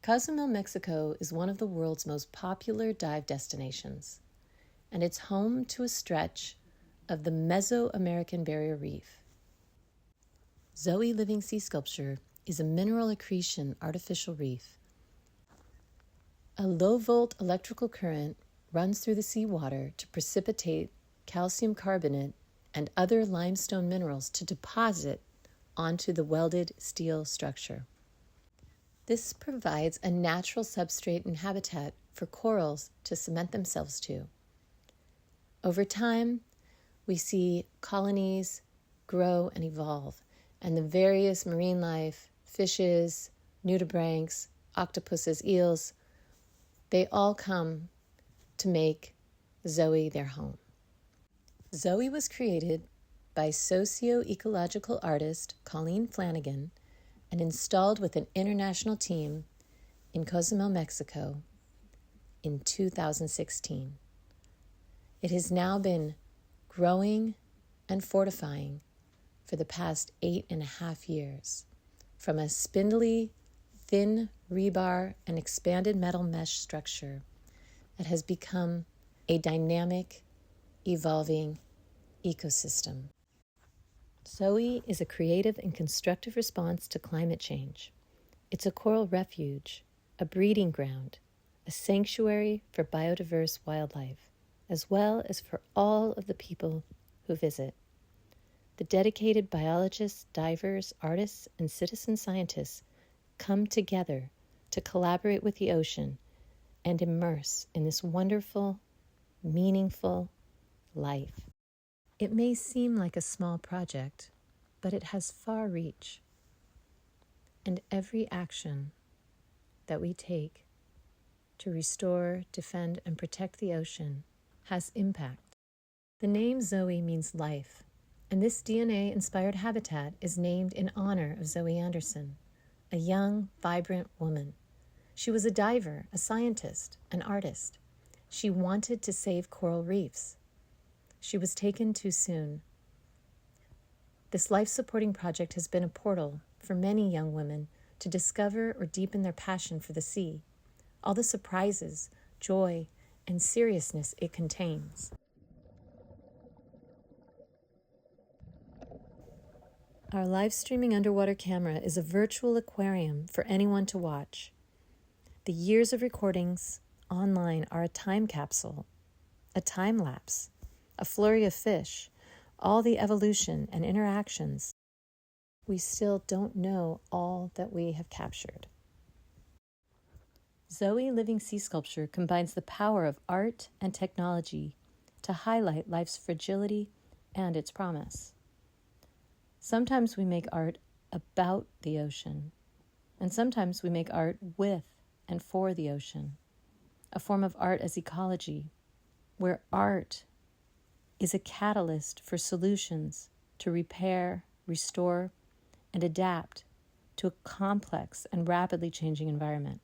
Cozumel, Mexico is one of the world's most popular dive destinations, and it's home to a stretch of the Mesoamerican Barrier Reef. Zoe Living Sea Sculpture is a mineral accretion artificial reef. A low-volt electrical current runs through the seawater to precipitate calcium carbonate and other limestone minerals to deposit onto the welded steel structure. This provides a natural substrate and habitat for corals to cement themselves to. Over time, we see colonies grow and evolve, and the various marine life, fishes, nudibranchs, octopuses, eels, they all come to make Zoe their home. Zoe was created by socio-ecological artist Colleen Flanigan and installed with an international team in Cozumel, Mexico in 2016. It has now been growing and fortifying for the past 8.5 years, from a spindly, thin rebar and expanded metal mesh structure that has become a dynamic, evolving ecosystem. Zoe is a creative and constructive response to climate change. It's a coral refuge, a breeding ground, a sanctuary for biodiverse wildlife, as well as for all of the people who visit. The dedicated biologists, divers, artists, and citizen scientists come together to collaborate with the ocean and immerse in this wonderful, meaningful life. It may seem like a small project, but it has far reach. And every action that we take to restore, defend, and protect the ocean has impact. The name Zoe means life, and this DNA-inspired habitat is named in honor of Zoe Anderson, a young, vibrant woman. She was a diver, a scientist, an artist. She wanted to save coral reefs. She was taken too soon. This life-supporting project has been a portal for many young women to discover or deepen their passion for the sea, all the surprises, joy, and seriousness it contains. Our live streaming underwater camera is a virtual aquarium for anyone to watch. The years of recordings online are a time capsule, a time lapse, a flurry of fish, all the evolution and interactions. We still don't know all that we have captured. Zoe Living Sea Sculpture combines the power of art and technology to highlight life's fragility and its promise. Sometimes we make art about the ocean, and sometimes we make art with and for the ocean, a form of art as ecology, where art is a catalyst for solutions to repair, restore, and adapt to a complex and rapidly changing environment.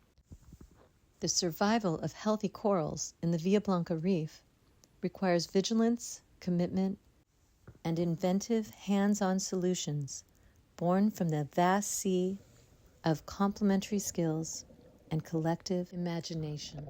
The survival of healthy corals in the Villa Blanca Reef requires vigilance, commitment, and inventive hands-on solutions born from the vast sea of complementary skills and collective imagination.